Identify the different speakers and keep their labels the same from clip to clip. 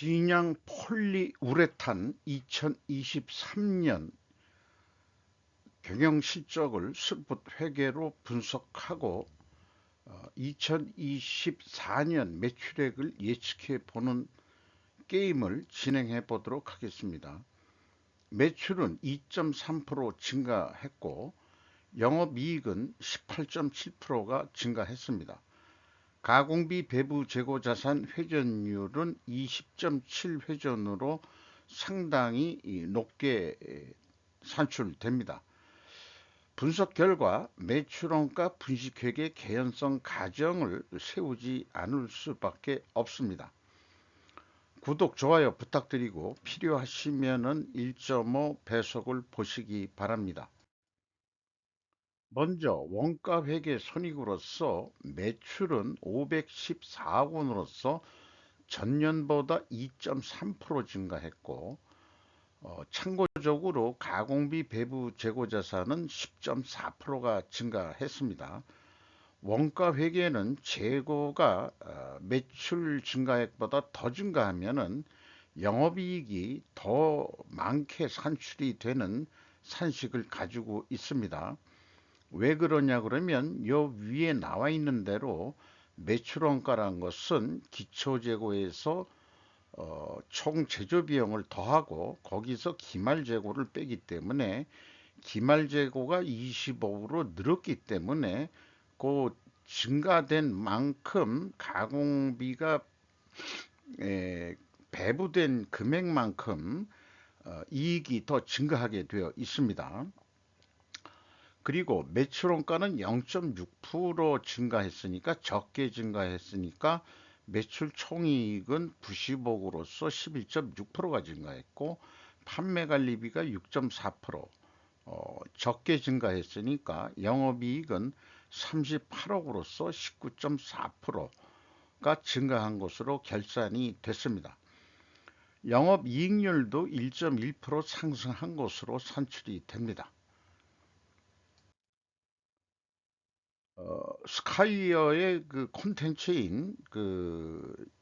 Speaker 1: 진양 폴리우레탄 2023년 경영 실적을 스룹 회계로 분석하고 2024년 매출액을 예측해 보는 게임을 진행해 보도록 하겠습니다. 매출은 2.3% 증가했고 영업이익은 18.7%가 증가했습니다. 가공비 배부 재고자산 회전율은 20.7회전으로 상당히 높게 산출됩니다. 분석 결과 매출원가 분식회계 개연성 가정을 세우지 않을 수밖에 없습니다. 구독, 좋아요 부탁드리고 필요하시면 1.5 배속을 보시기 바랍니다. 먼저 원가회계 손익으로서 매출은 514억 원으로서 전년보다 2.3% 증가했고 참고적으로 가공비 배부 재고자산은 10.4%가 증가했습니다. 원가회계는 재고가 매출 증가액보다 더 증가하면 영업이익이 더 많게 산출이 되는 산식을 가지고 있습니다. 왜 그러냐 그러면 요 위에 나와 있는 대로 매출원가란 것은 기초재고에서 총 제조비용을 더하고 거기서 기말재고를 빼기 때문에 기말재고가 25로 늘었기 때문에 그 증가된 만큼 가공비가 배부된 금액만큼 이익이 더 증가하게 되어 있습니다. 그리고 매출원가는 0.6% 증가했으니까 적게 증가했으니까 매출 총이익은 90억으로서 11.6%가 증가했고 판매관리비가 6.4% 적게 증가했으니까 영업이익은 38억으로서 19.4%가 증가한 것으로 결산이 됐습니다. 영업이익률도 1.1% 상승한 것으로 산출이 됩니다. 스카이어의 그 콘텐츠인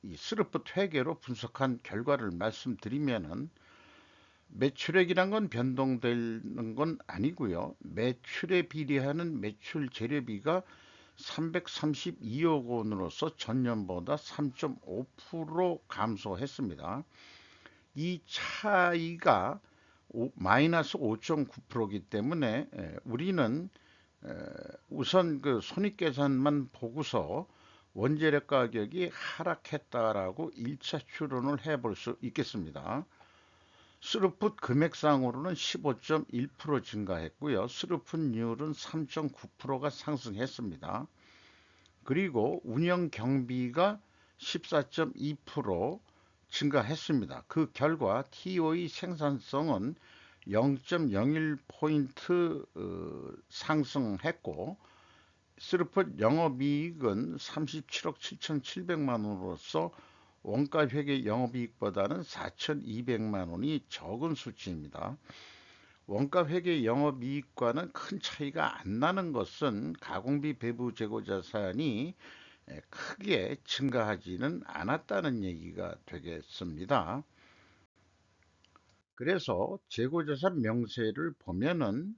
Speaker 1: 이 스루풋 회계로 분석한 결과를 말씀드리면은 매출액이란 건 변동되는 건 아니고요. 매출에 비례하는 매출 재료비가 332억 원으로서 전년보다 3.5% 감소했습니다. 이 차이가 마이너스 5.9%이기 때문에 우리는 우선 그 손익계산만 보고서 원재료 가격이 하락했다라고 1차 추론을 해볼 수 있겠습니다. 스루풋 금액상으로는 15.1% 증가했고요. 스루풋율은 3.9%가 상승했습니다. 그리고 운영 경비가 14.2% 증가했습니다. 그 결과 TOE 생산성은 0.01포인트 상승했고 스루풋 영업이익은 37억 7,700만 원으로서 원가회계 영업이익보다는 4,200만 원이 적은 수치입니다. 원가회계 영업이익과는 큰 차이가 안 나는 것은 가공비 배부 재고자산이 크게 증가하지는 않았다는 얘기가 되겠습니다. 그래서 재고자산 명세를 보면은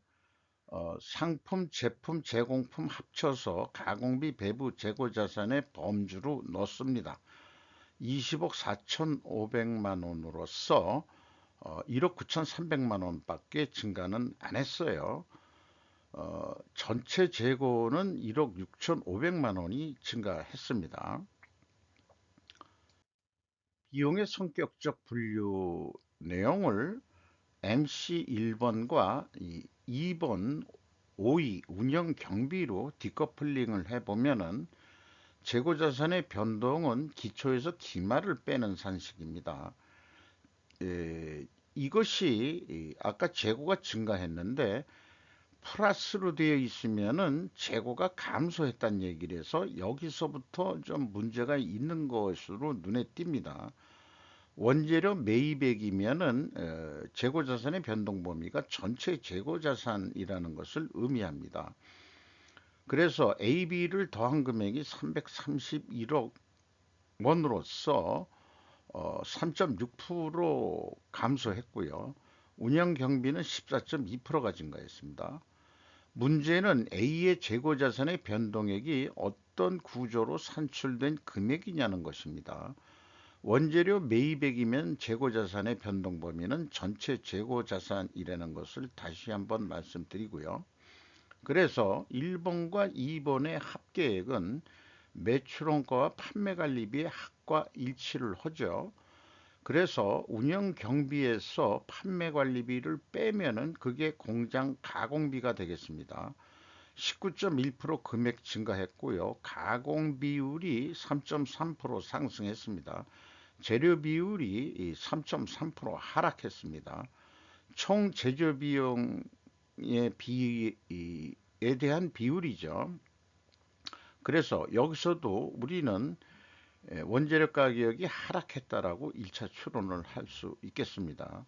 Speaker 1: 상품, 제품, 제공품 합쳐서 가공비 배부 재고자산의 범주로 넣습니다. 20억 4,500만 원으로서 1억 9,300만 원밖에 증가는 안 했어요. 전체 재고는 1억 6,500만 원이 증가했습니다. 비용의 성격적 분류 내용을 MC 1번과 2번 5위 운영 경비로 디커플링을 해보면은 재고자산의 변동은 기초에서 기말을 빼는 산식입니다. 이것이 아까 재고가 증가했는데 플러스로 되어 있으면은 재고가 감소했다는 얘기를 해서 여기서부터 좀 문제가 있는 것으로 눈에 띕니다. 원재료 매입액이면은 재고자산의 변동 범위가 전체 재고자산이라는 것을 의미합니다. 그래서 AB를 더한 금액이 331억 원으로서 3.6% 감소했고요. 운영 경비는 14.2%가 증가했습니다. 문제는 A의 재고 자산의 변동액이 어떤 구조로 산출된 금액이냐는 것입니다. 원재료 매입액이면 재고 자산의 변동 범위는 전체 재고 자산이라는 것을 다시 한번 말씀드리고요. 그래서 1번과 2번의 합계액은 매출원가와 판매 관리비의 합과 일치를 하죠. 그래서 운영 경비에서 판매 관리비를 빼면은 그게 공장 가공비가 되겠습니다. 19.1% 금액 증가했고요. 가공 비율이 3.3% 상승했습니다. 재료 비율이 3.3% 하락했습니다. 총 제조 비용의 비에 대한 비율이죠. 그래서 여기서도 우리는 원재료 가격이 하락했다라고 1차 추론을 할 수 있겠습니다.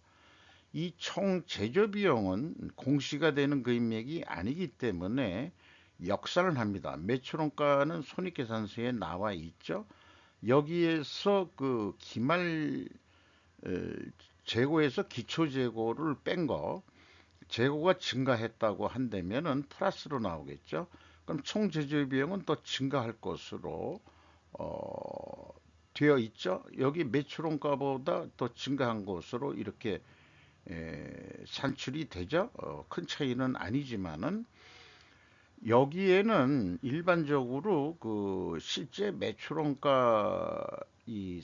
Speaker 1: 이 총 제조 비용은 공시가 되는 금액이 아니기 때문에 역산을 합니다. 매출원가는 손익계산서에 나와 있죠. 여기에서 그 기말 재고에서 기초 재고를 뺀 거, 재고가 증가했다고 한다면은 플러스로 나오겠죠. 그럼 총 제조 비용은 또 증가할 것으로 되어 있죠. 여기 매출원가보다 더 증가한 것으로 이렇게 산출이 되죠. 큰 차이는 아니지만은 여기에는 일반적으로 그 실제 매출원가 이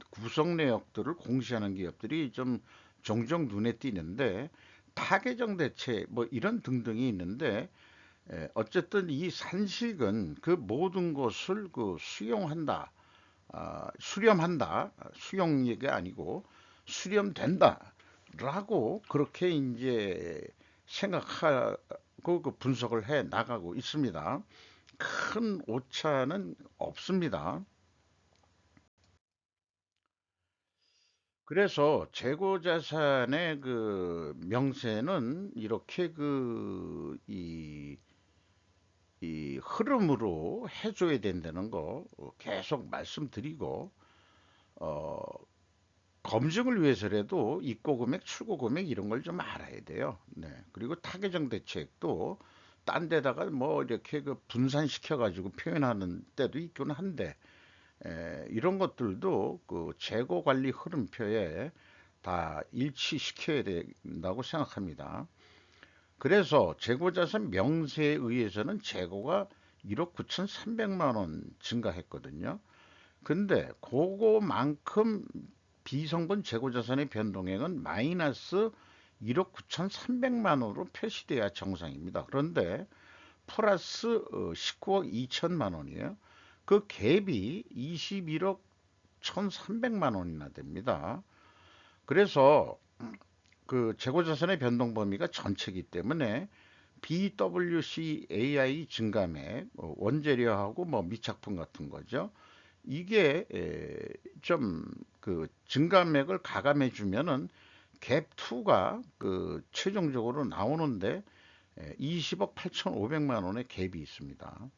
Speaker 1: 구성 내역들을 공시하는 기업들이 좀 종종 눈에 띄는데 타개정 대책 뭐 이런 등등이 있는데 어쨌든 이 산식은 그 모든 것을 그 수용한다, 수렴한다, 수용이 아니고 수렴된다라고 그렇게 이제 생각하고 그 분석을 해 나가고 있습니다. 큰 오차는 없습니다. 그래서 재고자산의 그 명세는 이렇게 이 흐름으로 해줘야 된다는 거 계속 말씀드리고, 어, 검증을 위해서라도 입고 금액, 출고 금액 이런 걸 좀 알아야 돼요. 네. 그리고 타개정 대책도 딴 데다가 뭐 이렇게 그 분산시켜 가지고 표현하는 때도 있긴 한데, 이런 것들도 그 재고 관리 흐름표에 다 일치시켜야 된다고 생각합니다. 그래서 재고자산 명세에 의해서는 재고가 1억 9,300만 원 증가했거든요. 근데 그거만큼 비성분 재고자산의 변동액은 마이너스 1억 9,300만 원으로 표시돼야 정상입니다. 그런데 플러스 19억 2천만 원이에요. 그 갭이 21억 1,300만 원이나 됩니다. 그래서 그 재고자산의 변동 범위가 전체이기 때문에 BWCAI 증감액, 원재료하고 뭐 미착품 같은 거죠. 이게 좀 그 증감액을 가감해 주면은 갭 2가 그 최종적으로 나오는데 20억 8,500만 원의 갭이 있습니다.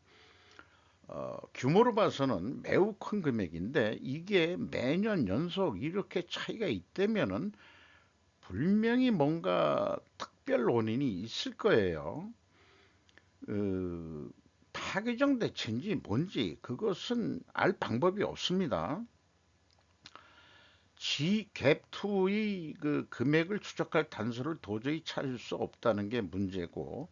Speaker 1: 규모로 봐서는 매우 큰 금액인데 이게 매년 연속 이렇게 차이가 있다면은 분명히 뭔가 특별 원인이 있을 거예요. 어, 타개정 대책인지 뭔지 그것은 알 방법이 없습니다. G갭2의 그 금액을 추적할 단서를 도저히 찾을 수 없다는 게 문제고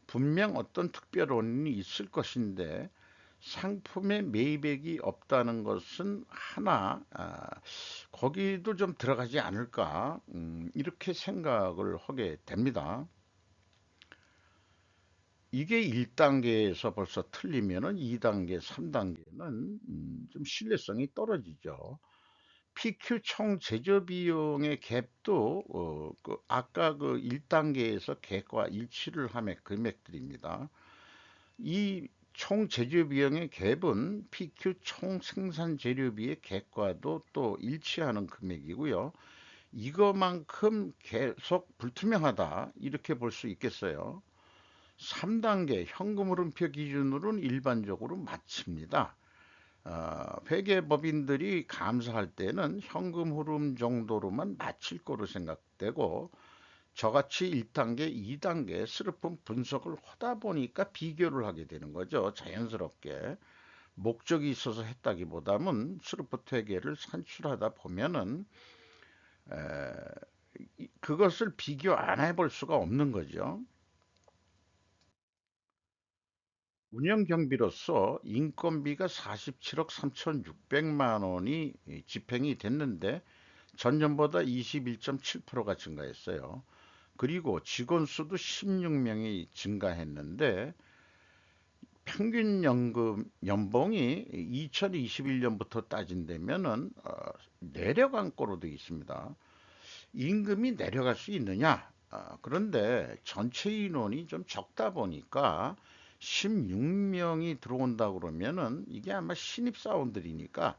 Speaker 1: 분명 어떤 특별 원인이 있을 것인데 상품의 매입액이 없다는 것은 하나 거기도 좀 들어가지 않을까 이렇게 생각을 하게 됩니다. 이게 1단계에서 벌써 틀리면은 2단계, 3단계는 좀 신뢰성이 떨어지죠. PQ 총 제조 비용의 갭도 그 아까 그 1단계에서 갭과 일치를 하면 금액들입니다. 이 총 제조 비용의 갭은 PQ 총 생산 재료비의 갭과도 또 일치하는 금액이고요. 이거만큼 계속 불투명하다 이렇게 볼 수 있겠어요. 3단계 현금 흐름표 기준으로는 일반적으로 마칩니다. 회계법인들이 감사할 때는 현금 흐름 정도로만 마칠 거로 생각되고, 저같이 1단계, 2단계 슬픔 분석을 하다 보니까 비교를 하게 되는 거죠. 자연스럽게. 목적이 있어서 했다기보다는 스루프트 회계를 산출하다 보면은 그것을 비교 안 해볼 수가 없는 거죠. 운영 경비로서 인건비가 47억 3,600만 원이 집행이 됐는데 전년보다 21.7%가 증가했어요. 그리고 직원 수도 16명이 증가했는데 평균 연봉이 2021년부터 따진다면은 내려간 거로 되어 있습니다. 임금이 내려갈 수 있느냐? 그런데 전체 인원이 좀 적다 보니까 16명이 들어온다 그러면은 이게 아마 신입사원들이니까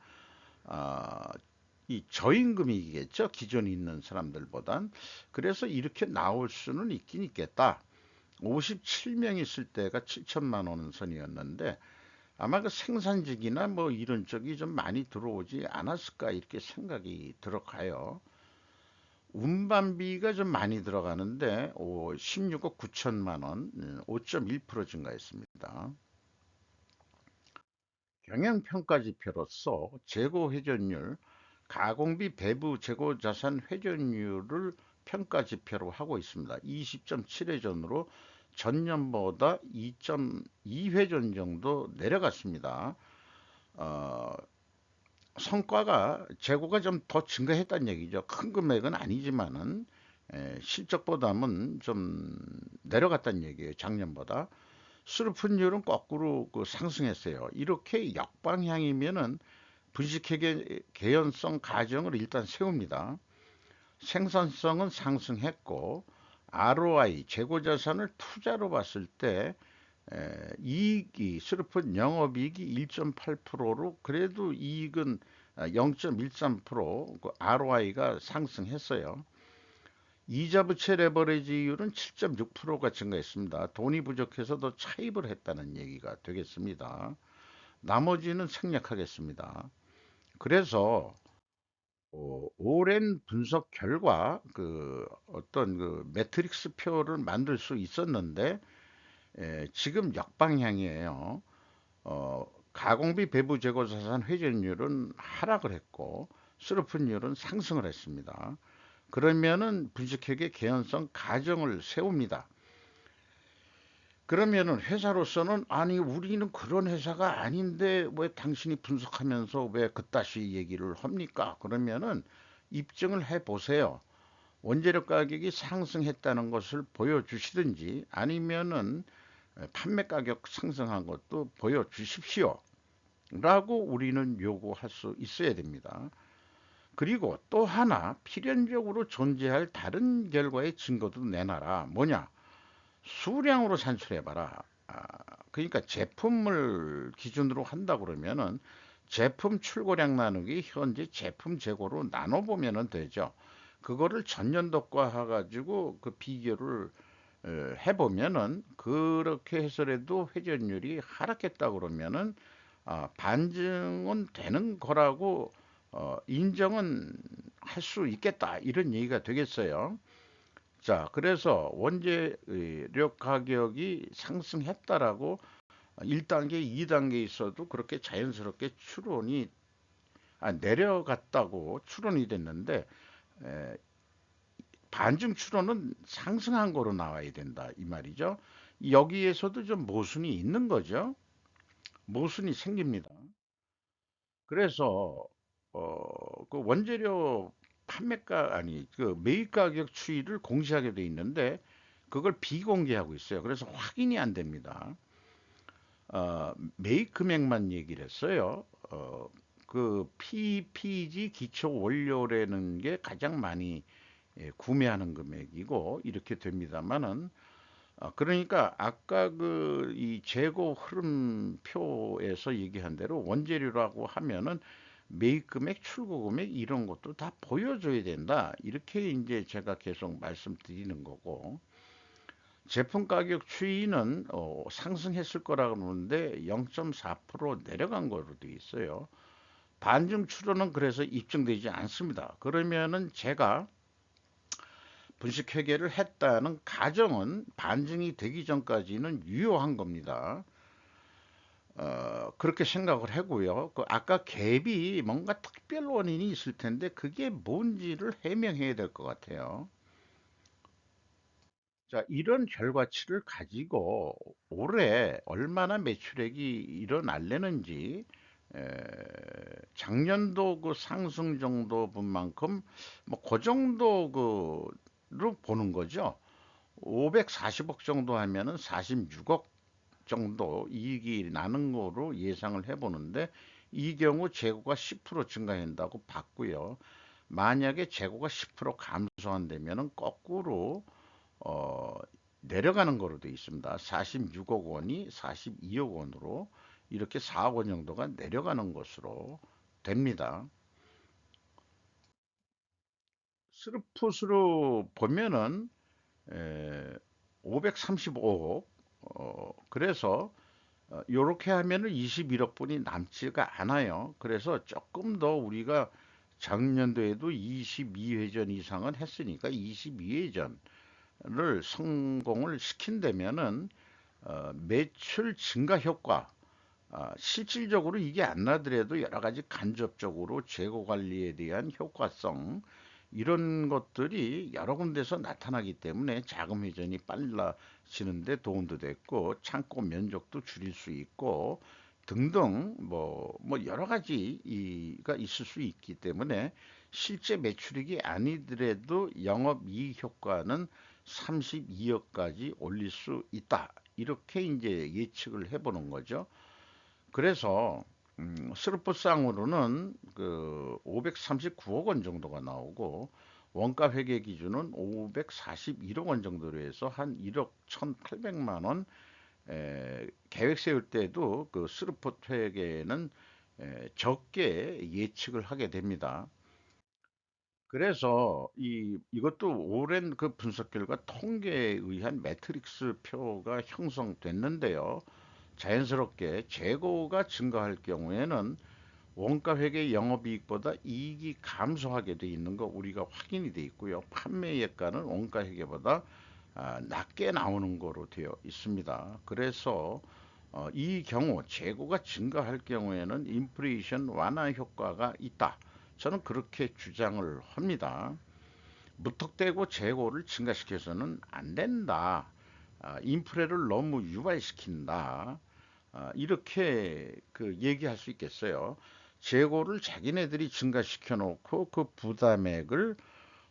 Speaker 1: 아, 이 저임금이겠죠. 기존에 있는 사람들보단. 그래서 이렇게 나올 수는 있긴 있겠다. 57명 있을 때가 7천만 원 선이었는데 아마 그 생산직이나 뭐 이런 쪽이 좀 많이 들어오지 않았을까 이렇게 생각이 들어가요. 운반비가 좀 많이 들어가는데 16억 9천만 원, 5.1% 증가했습니다. 경영평가지표로서 재고 회전율, 가공비 배부 재고 자산 회전율을 평가지표로 하고 있습니다. 20.7회전으로 전년보다 2.2회전 정도 내려갔습니다. 어, 성과가 재고가 좀 더 증가했다는 얘기죠. 큰 금액은 아니지만은 실적보다는 좀 내려갔다는 얘기예요. 작년보다. 수르픈율은 거꾸로 그 상승했어요. 이렇게 역방향이면은 분식회계 개연성 가정을 일단 세웁니다. 생산성은 상승했고 ROI 재고자산을 투자로 봤을 때 이익이 슬픈 영업이익이 1.8%로 그래도 이익은 0.13% ROI가 상승했어요. 이자 부채 레버리지율은 7.6%가 증가했습니다. 돈이 부족해서 더 차입을 했다는 얘기가 되겠습니다. 나머지는 생략하겠습니다. 그래서 오랜 분석 결과 그 어떤 그 매트릭스 표를 만들 수 있었는데 지금 역방향이에요. 가공비 배부 재고 자산 회전율은 하락을 했고 수르픈율은 상승을 했습니다. 그러면은 분식회계 개연성 가정을 세웁니다. 그러면은 회사로서는 아니 우리는 그런 회사가 아닌데 왜 당신이 분석하면서 왜 그따시 얘기를 합니까? 그러면은 입증을 해 보세요. 원재료 가격이 상승했다는 것을 보여주시든지 아니면은 판매 가격 상승한 것도 보여주십시오. 라고 우리는 요구할 수 있어야 됩니다. 그리고 또 하나 필연적으로 존재할 다른 결과의 증거도 내놔라. 뭐냐? 수량으로 산출해봐라. 그러니까 제품을 기준으로 한다 그러면은 제품 출고량 나누기 현재 제품 재고로 나눠보면 되죠. 그거를 전년도과 해가지고 그 비교를 해보면은 그렇게 해서라도 회전율이 하락했다 그러면은 반증은 되는 거라고 인정은 할 수 있겠다 이런 얘기가 되겠어요. 자, 그래서 원재료 가격이 상승했다라고 1단계, 2단계 있어도 그렇게 자연스럽게 내려갔다고 추론이 됐는데 에, 반증 추론은 상승한 거로 나와야 된다 이 말이죠. 여기에서도 좀 모순이 있는 거죠. 모순이 생깁니다. 그래서 그 원재료 판매가 아니 그 매입 가격 추이를 공시하게 돼 있는데 그걸 비공개하고 있어요. 그래서 확인이 안 됩니다. 매입 금액만 얘기를 했어요. 그 PPG 기초 원료라는 게 가장 많이 구매하는 금액이고 이렇게 됩니다만은 그러니까 아까 그 이 재고 흐름표에서 얘기한 대로 원재료라고 하면은 매입 금액, 출고 금액 이런 것도 다 보여줘야 된다. 이렇게 이제 제가 계속 말씀드리는 거고. 제품 가격 추이는 상승했을 거라 그러는데 0.4% 내려간 거로 돼 있어요. 반증 추론은 그래서 입증되지 않습니다. 그러면은 제가 분식 회계를 했다는 가정은 반증이 되기 전까지는 유효한 겁니다. 그렇게 생각을 하고요. 그 아까 갭이 뭔가 특별 원인이 있을 텐데 그게 뭔지를 해명해야 될 것 같아요. 자, 이런 결과치를 가지고 올해 얼마나 매출액이 일어날려는지 에, 작년도 그 상승 정도 분 만큼 뭐 그 정도 그로 보는 거죠. 540억 정도 하면은 46억 정도 이익이 나는 거로 예상을 해보는데 이 경우 재고가 10% 증가한다고 봤고요. 만약에 재고가 10% 감소한다면은 거꾸로 어, 내려가는 거로 되어 있습니다. 46억 원이 42억 원으로 이렇게 4억 원 정도가 내려가는 것으로 됩니다. 스루풋으로 보면은 535억 그래서 요렇게 하면은 21억 분이 남지가 않아요. 그래서 조금 더 우리가 작년도에도 22회전 이상은 했으니까 22회전을 성공을 시킨다면은 매출 증가 효과 실질적으로 이게 안 나더라도 여러 가지 간접적으로 재고 관리에 대한 효과성 이런 것들이 여러 군데서 나타나기 때문에 자금 회전이 빨라지는데 도움도 됐고 창고 면적도 줄일 수 있고 등등 뭐 여러 가지가 있을 수 있기 때문에 실제 매출액이 아니더라도 영업이익 효과는 32억까지 올릴 수 있다. 이렇게 이제 예측을 해보는 거죠. 그래서 스루프상으로는 그 539억 원 정도가 나오고 원가 회계 기준은 541억 원 정도로 해서 한 1억 1,800만 원 계획 세울 때도 그 스루프 회계는 적게 예측을 하게 됩니다. 그래서 이것도 오랜 그 분석 결과 통계에 의한 매트릭스 표가 형성됐는데요. 자연스럽게 재고가 증가할 경우에는 원가 회계 영업이익보다 이익이 감소하게 돼 있는 거 우리가 확인이 돼 있고요. 판매예가는 원가 회계보다 낮게 나오는 거로 되어 있습니다. 그래서 이 경우 재고가 증가할 경우에는 인플레이션 완화 효과가 있다. 저는 그렇게 주장을 합니다. 무턱대고 재고를 증가시켜서는 안 된다. 인플레를 너무 유발시킨다. 이렇게 그 얘기할 수 있겠어요. 재고를 자기네들이 증가시켜 놓고 그 부담액을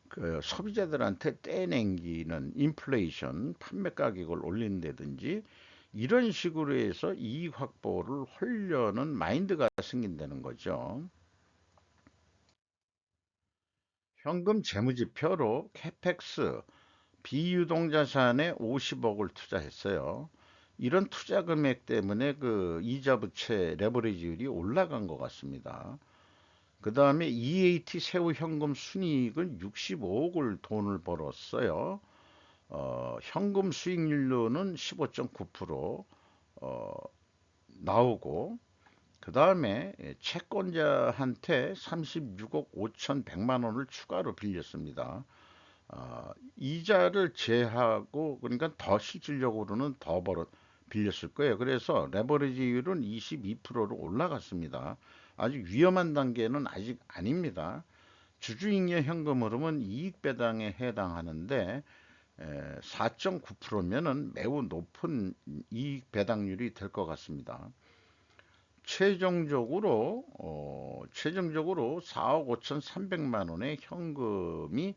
Speaker 1: 그 소비자들한테 떼냉기는 인플레이션, 판매 가격을 올린다든지 이런 식으로 해서 이익 확보를 하려는 마인드가 생긴다는 거죠. 현금 재무지표로 캐펙스 비유동자산에 50억을 투자했어요. 이런 투자 금액 때문에 그 이자 부채 레버리지율이 올라간 것 같습니다. 그 다음에 EAT 세후 현금 순이익은 65억을 돈을 벌었어요. 현금 수익률로는 15.9% 어, 나오고 그 다음에 채권자한테 36억 5,100만 원을 추가로 빌렸습니다. 이자를 제하고 그러니까 더 실질적으로는 더 빌렸을 거예요. 그래서 레버리지율은 22%로 올라갔습니다. 아주 위험한 단계는 아직 아닙니다. 주주잉여 현금 흐름은 이익 배당에 해당하는데 4.9%면은 매우 높은 이익 배당률이 될 것 같습니다. 최종적으로 4억 5,300만 원의 현금이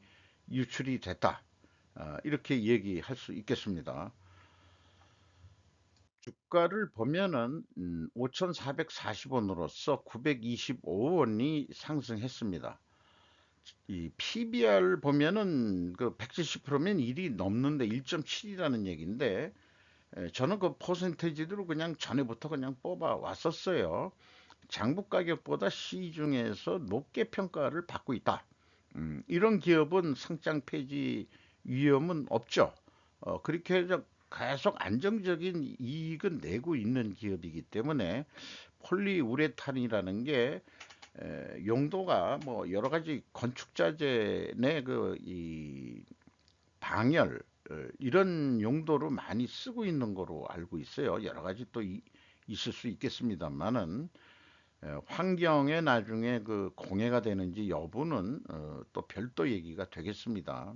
Speaker 1: 유출이 됐다. 이렇게 얘기할 수 있겠습니다. 주가를 보면은 5,440원으로서 925원이 상승했습니다. 이 PBR 보면은 그 170%면 1이 넘는데 1.7이라는 얘기인데 저는 그 퍼센테이지로 그냥 전에부터 그냥 뽑아 왔었어요. 장부 가격보다 시중에서 높게 평가를 받고 있다. 이런 기업은 상장 폐지 위험은 없죠. 그렇게 해서 계속 안정적인 이익은 내고 있는 기업이기 때문에 폴리우레탄이라는 게 용도가 뭐 여러 가지 건축자재 내그이 방열 이런 용도로 많이 쓰고 있는 거로 알고 있어요. 여러 가지 또 있을 수 있겠습니다만은 환경에 나중에 그 공해가 되는지 여부는 또 별도 얘기가 되겠습니다.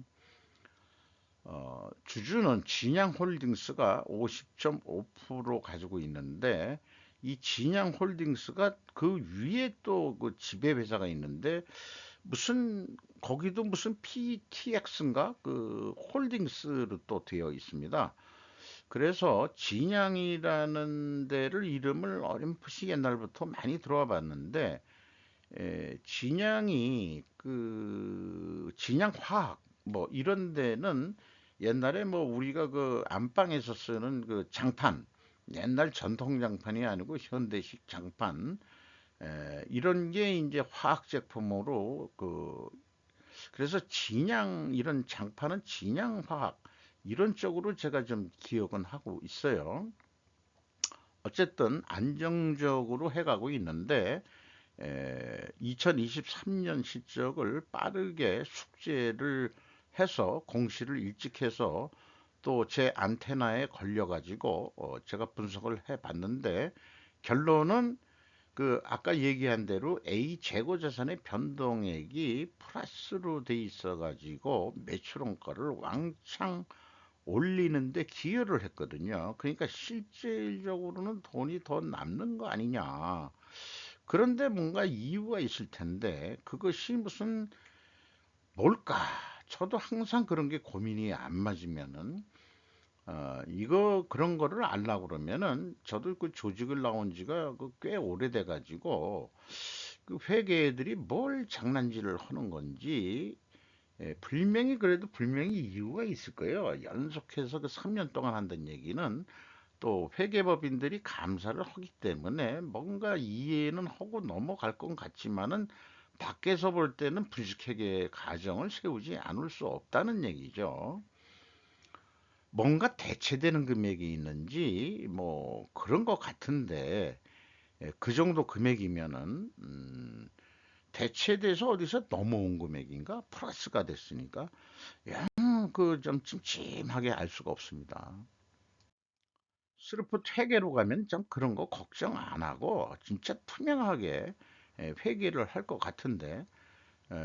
Speaker 1: 주주는 진양홀딩스가 50.5% 가지고 있는데 이 진양홀딩스가 그 위에 또 그 지배회사가 있는데 무슨 거기도 무슨 PTX인가 그 홀딩스로 또 되어 있습니다. 그래서 진양이라는 데를 이름을 어렴풋이 옛날부터 많이 들어와 봤는데 진양이 그 진양화학 뭐 이런 데는 옛날에 뭐 우리가 그 안방에서 쓰는 그 장판 옛날 전통 장판이 아니고 현대식 장판 이런 게 이제 화학 제품으로 그 그래서 진양 이런 장판은 진양화학 이런 쪽으로 제가 좀 기억은 하고 있어요. 어쨌든 안정적으로 해가고 있는데 2023년 실적을 빠르게 숙제를 해서 공시를 일찍 해서 또 제 안테나에 걸려가지고 제가 분석을 해봤는데 결론은 그 아까 얘기한 대로 A 재고 자산의 변동액이 플러스로 돼 있어가지고 매출원가를 왕창 올리는데 기여를 했거든요. 그러니까 실질적으로는 돈이 더 남는 거 아니냐. 그런데 뭔가 이유가 있을 텐데 그것이 무슨 뭘까? 저도 항상 그런 게 고민이 안 맞으면은 이거 그런 거를 알라고 그러면은 저도 그 조직을 나온 지가 그꽤 오래돼 가지고 그 회계들이 뭘 장난질을 하는 건지 분명히 그래도 분명히 이유가 있을 거예요. 연속해서 그 3년 동안 한다는 얘기는 또 회계법인들이 감사를 하기 때문에 뭔가 이해는 하고 넘어갈 것 같지만은 밖에서 볼 때는 불식회계 가정을 세우지 않을 수 없다는 얘기죠. 뭔가 대체되는 금액이 있는지 뭐 그런 것 같은데 그 정도 금액이면은 대체돼서 어디서 넘어온 금액인가 플러스가 됐으니까 그 좀 찜찜하게 알 수가 없습니다. 스루프 회계로 가면 좀 그런 거 걱정 안 하고 진짜 투명하게 회계를 할 것 같은데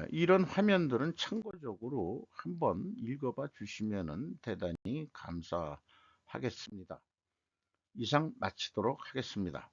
Speaker 1: 이런 화면들은 참고적으로 한번 읽어봐 주시면은 대단히 감사하겠습니다. 이상 마치도록 하겠습니다.